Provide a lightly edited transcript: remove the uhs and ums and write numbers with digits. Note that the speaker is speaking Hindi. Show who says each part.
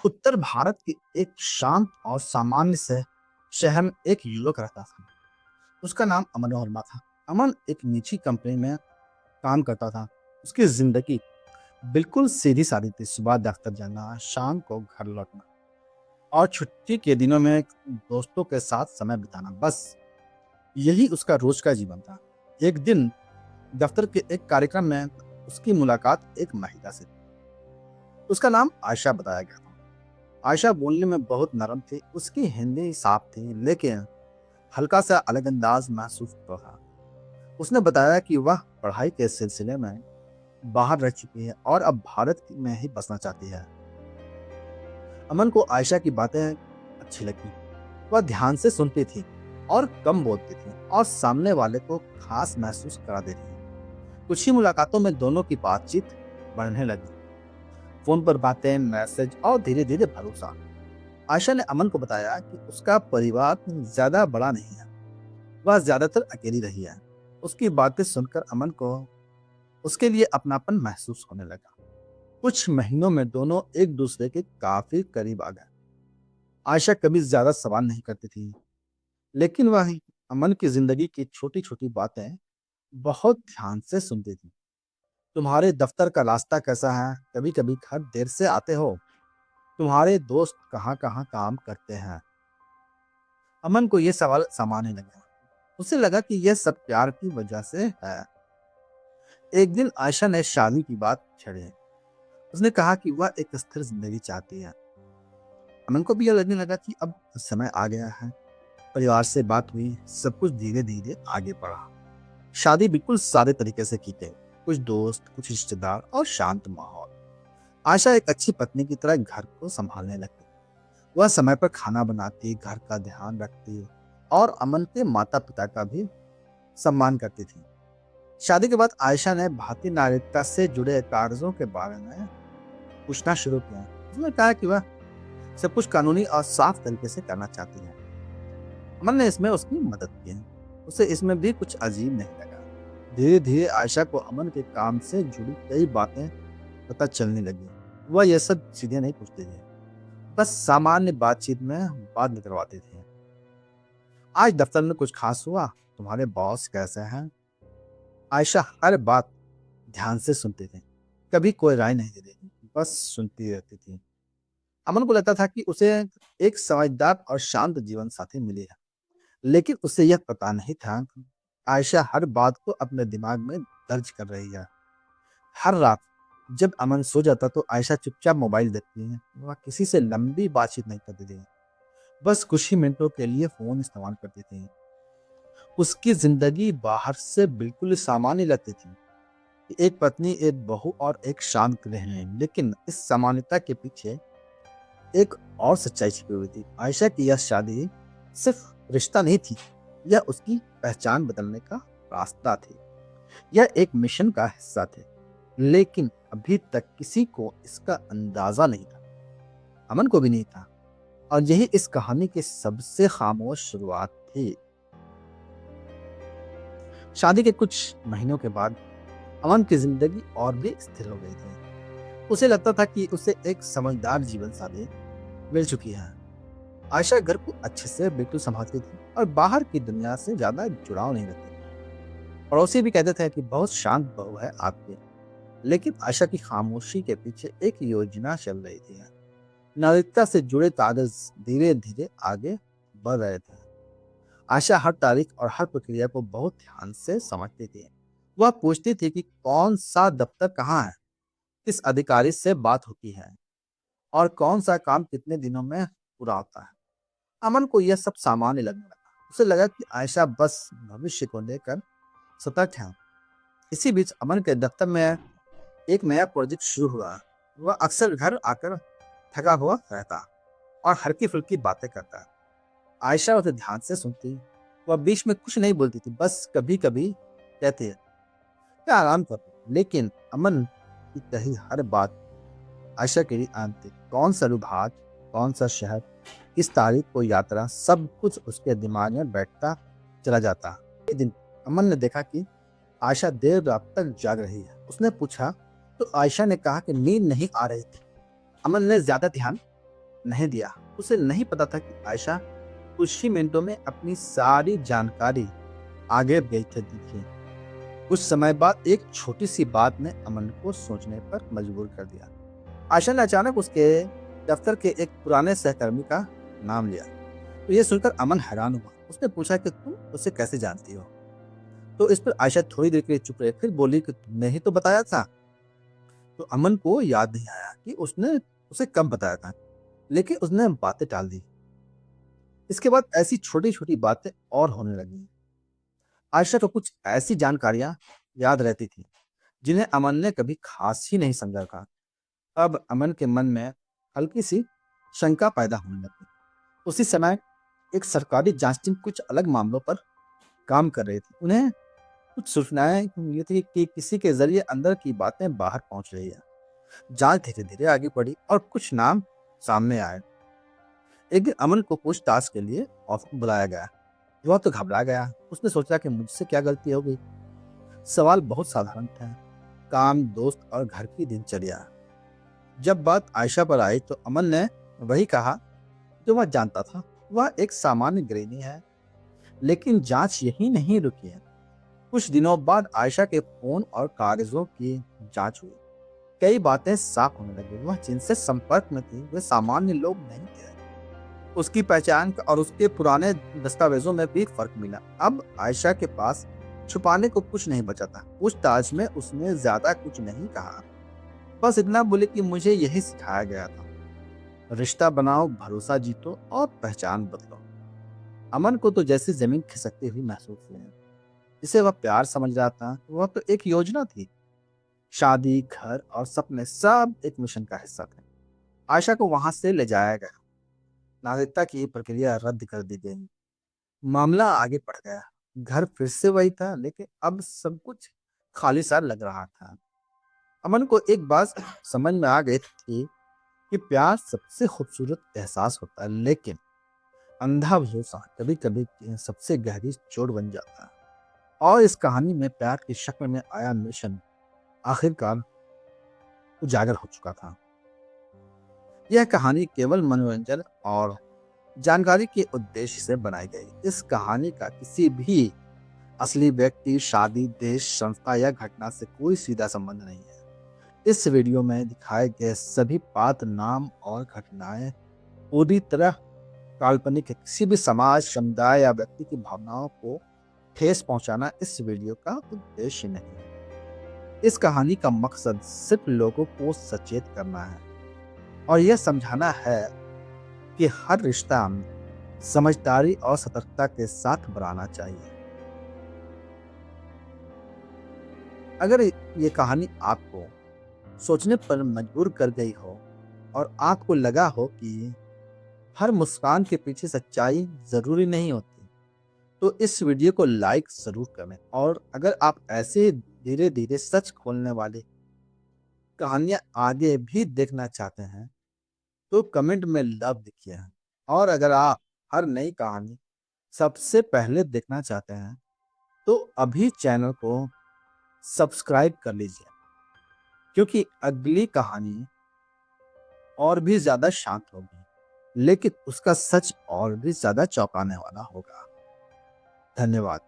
Speaker 1: उत्तर भारत के एक शांत और सामान्य से शहर में एक युवक रहता था। उसका नाम अमन वर्मा था। अमन एक निजी कंपनी में काम करता था। उसकी जिंदगी बिल्कुल सीधी सादी थी। सुबह दफ्तर जाना, शाम को घर लौटना और छुट्टी के दिनों में दोस्तों के साथ समय बिताना, बस यही उसका रोज का जीवन था। एक दिन दफ्तर के एक कार्यक्रम में उसकी मुलाकात एक महिला से। उसका नाम आयशा बताया गया था। आयशा बोलने में बहुत नरम थी। उसकी हिंदी साफ थी, लेकिन हल्का सा अलग अंदाज महसूस होता था। उसने बताया कि वह पढ़ाई के सिलसिले में बाहर रह चुकी है और अब भारत में ही बसना चाहती है। अमन को आयशा की बातें अच्छी लगी। वह ध्यान से सुनती थी और कम बोलती थी और सामने वाले को खास महसूस करा देती थी। कुछ ही मुलाकातों में दोनों की बातचीत बढ़ने लगी। फोन पर बातें, मैसेज और धीरे धीरे भरोसा। आयशा ने अमन को बताया कि उसका परिवार ज्यादा बड़ा नहीं है। वह ज्यादातर अकेली रही है। उसकी बातें सुनकर अमन को उसके लिए अपनापन महसूस होने लगा। कुछ महीनों में दोनों एक दूसरे के काफी करीब आ गए। आयशा कभी ज्यादा सवाल नहीं करती थी, लेकिन वह अमन की जिंदगी की छोटी छोटी बातें बहुत ध्यान से सुनती थी। तुम्हारे दफ्तर का रास्ता कैसा है? कभी कभी घर देर से आते हो? तुम्हारे दोस्त कहाँ कहाँ काम करते हैं? अमन को यह सवाल सामान्य लगा। उसे लगा कि यह सब प्यार की वजह से है। एक दिन आयशा ने शादी की बात छेड़ी। उसने कहा कि वह एक स्थिर जिंदगी चाहती है। अमन को भी यह लगने लगा कि अब समय आ गया है। परिवार से बात हुई, सब कुछ धीरे धीरे आगे बढ़ा। शादी बिल्कुल सादे तरीके से की गई। कुछ दोस्त, कुछ रिश्तेदार और शांत माहौल। आयशा एक अच्छी पत्नी की तरह घर को संभालने लगी। वह समय पर खाना बनाती, घर का ध्यान रखती और अमन के माता पिता का भी सम्मान करती थी। शादी के बाद आयशा ने भारतीय नागरिकता से जुड़े कागजों के बारे में पूछना शुरू किया। उसने कहा कि वह सब कुछ कानूनी और साफ तरीके से करना चाहती है। अमन ने इसमें उसकी मदद की। उसे इसमें भी कुछ अजीब नहीं लगा। धीरे धीरे आयशा को अमन के काम से जुड़ी कई बातें पता चलने लगी। वह यह सब सीधे नहीं पूछती थी, बस सामान्य बातचीत में बात निकलवाती थी। आज दफ्तर में कुछ खास हुआ? तुम्हारे बॉस कैसे हैं? आयशा हर बात ध्यान से सुनती थी। कभी कोई राय नहीं देती थी, बस सुनती रहती थी। अमन को लगता था कि उसे एक समझदार और शांत जीवन साथी मिली है, लेकिन उसे यह पता नहीं था कि आयशा हर बात को अपने दिमाग में दर्ज कर रही है। हर रात जब अमन सो जाता तो आयशा चुपचाप मोबाइल देखती है। वह किसी से लंबी बातचीत नहीं करती थी, बस कुछ ही मिनटों के लिए फोन इस्तेमाल करती थी। उसकी जिंदगी बाहर से बिल्कुल सामान्य लगती थी। एक पत्नी, एक बहू और एक शांत गृहिणी, लेकिन इस सामान्यता के पीछे एक और सच्चाई छिपी हुई थी। आयशा की यह शादी सिर्फ रिश्ता नहीं थी, यह उसकी पहचान बदलने का रास्ता थी। यह एक मिशन का हिस्सा थे, लेकिन अभी तक किसी को इसका अंदाजा नहीं था। अमन को भी नहीं था, और यही इस कहानी की सबसे खामोश शुरुआत थी। शादी के कुछ महीनों के बाद अमन की जिंदगी और भी स्थिर हो गई थी। उसे लगता था कि उसे एक समझदार जीवन साथी मिल चुकी है। आयशा घर को अच्छे से बिल्कुल संभालती थी और बाहर की दुनिया से ज्यादा जुड़ाव नहीं रखती। पड़ोसी भी कहते थे कि बहुत शांत बहू है आपकी, लेकिन आयशा की खामोशी के पीछे एक योजना चल रही थी। नागरिकता से जुड़े कागज धीरे धीरे आगे बढ़ रहे थे। आयशा हर तारीख और हर प्रक्रिया को बहुत ध्यान से समझती थी। वह पूछती थी कि कौन सा दफ्तर कहाँ है, किस अधिकारी से बात होती है और कौन सा काम कितने दिनों में पूरा होता है। अमन को यह सब सामान्य लगने लगा। उसे लगा कि आयशा बस भविष्य को लेकर सतर्क है। इसी बीच अमन के दफ्तर में एक नया प्रोजेक्ट शुरू हुआ। वह अक्सर घर आकर थका हुआ रहता और हल्की फुल्की बातें करता। आयशा उसे ध्यान से सुनती। वह बीच में कुछ नहीं बोलती थी, बस कभी कभी कहती है क्या आराम करो। लेकिन अमन की कही हर बात आयशा के लिए आम थी। कौन सा विभाग, कौन सा शहर, किस तारीख को यात्रा, सब कुछ उसके दिमाग में बैठता चला जाता। एक दिन अमन ने देखा कि आयशा देर रात तक जाग रही है। उसने पूछा तो आयशा ने कहा कि नींद नहीं आ रही थी। अमन ने ज्यादा ध्यान नहीं दिया। उसे नहीं पता था कि आयशा कुछ ही मिनटों में अपनी सारी जानकारी आगे भेज देती थी। कुछ समय बाद एक छोटी सी बात ने अमन को सोचने पर मजबूर कर दिया। आयशा ने अचानक उसके दफ्तर के एक पुराने सहकर्मी का नाम लिया। तो ये सुनकर अमन हैरान हुआ। उसने पूछा कि तुम उसे कैसे जानती हो? तो इस पर आयशा थोड़ी देर के लिए चुप रही, फिर बोली कि तुमने ही तो बताया था। तो अमन को याद नहीं आया कि उसने उसे कब बताया था, लेकिन उसने बातें टाल दी। इसके बाद ऐसी छोटी छोटी बातें और होने लगी। आयशा को कुछ ऐसी जानकारियां याद रहती थी जिन्हें अमन ने कभी खास ही नहीं समझा था। अब अमन के मन में हल्की सी शंका पैदा होने लगी। उसी समय एक सरकारी जांच टीम कुछ अलग मामलों पर काम कर रही थी। उन्हें कुछ सूचनाएं ये थी कि किसी के जरिए अंदर की बातें बाहर पहुंच रही है। जांच धीरे धीरे आगे बढ़ी और कुछ नाम सामने आए। एक दिन अमन को पूछताछ के लिए ऑफिस में बुलाया गया। वह तो घबरा गया। उसने सोचा कि मुझसे क्या गलती हो गई। सवाल बहुत साधारण थे, काम, दोस्त और घर की दिनचर्या। जब बात आयशा पर आई तो अमन ने वही कहा जो वह जानता था। वह एक सामान्य गृहिणी है। लेकिन जांच यही नहीं रुकी है। कुछ दिनों बाद आयशा के फोन और कागजों की जांच हुई। कई बातें साफ होने लगी। वह जिनसे संपर्क में थी वे सामान्य लोग नहीं थे। उसकी पहचान और उसके पुराने दस्तावेजों में भी फर्क मिला। अब आयशा के पास छुपाने को कुछ नहीं बचा था। पूछताछ में उसने ज्यादा कुछ नहीं कहा, बस इतना बोले कि मुझे यही सिखाया गया था, रिश्ता बनाओ, भरोसा जीतो और पहचान बदलो। अमन को तो जैसे जमीन खिसकती हुई महसूस हुई। जिसे वह प्यार समझ रहा था वह तो एक योजना थी। शादी, घर और सपने सब एक मिशन का हिस्सा थे। आयशा को वहां से ले जाया गया। नागरिकता की प्रक्रिया रद्द कर दी गई। मामला आगे बढ़ गया। घर फिर से वही था, लेकिन अब सब कुछ खाली सा लग रहा था। अमन को एक बात समझ में आ गई थी कि प्यार सबसे खूबसूरत एहसास होता है, लेकिन अंधा भरोसा कभी कभी सबसे गहरी चोट बन जाता है। और इस कहानी में प्यार की शक्ल में आया मिशन आखिरकार उजागर हो चुका था। यह कहानी केवल मनोरंजन और जानकारी के उद्देश्य से बनाई गई। इस कहानी का किसी भी असली व्यक्ति, शादी, देश, संस्था या घटना से कोई सीधा संबंध नहीं है। इस वीडियो में दिखाए गए सभी पात्र, नाम और घटनाएं पूरी तरह काल्पनिक है। किसी भी समाज, समुदाय या व्यक्ति की भावनाओं को ठेस पहुंचाना इस वीडियो का उद्देश्य नहीं है। इस कहानी का मकसद सिर्फ लोगों को सचेत करना है और यह समझाना है कि हर रिश्ता समझदारी और सतर्कता के साथ बढ़ाना चाहिए। अगर ये कहानी आपको सोचने पर मजबूर कर गई हो और आपको लगा हो कि हर मुस्कान के पीछे सच्चाई जरूरी नहीं होती, तो इस वीडियो को लाइक जरूर करें। और अगर आप ऐसे धीरे धीरे सच खोलने वाली कहानियां आगे भी देखना चाहते हैं तो कमेंट में लव लिखिए। और अगर आप हर नई कहानी सबसे पहले देखना चाहते हैं तो अभी चैनल को सब्सक्राइब कर लीजिए, क्योंकि अगली कहानी और भी ज्यादा शांत होगी, लेकिन उसका सच और भी ज्यादा चौंकाने वाला होगा। धन्यवाद।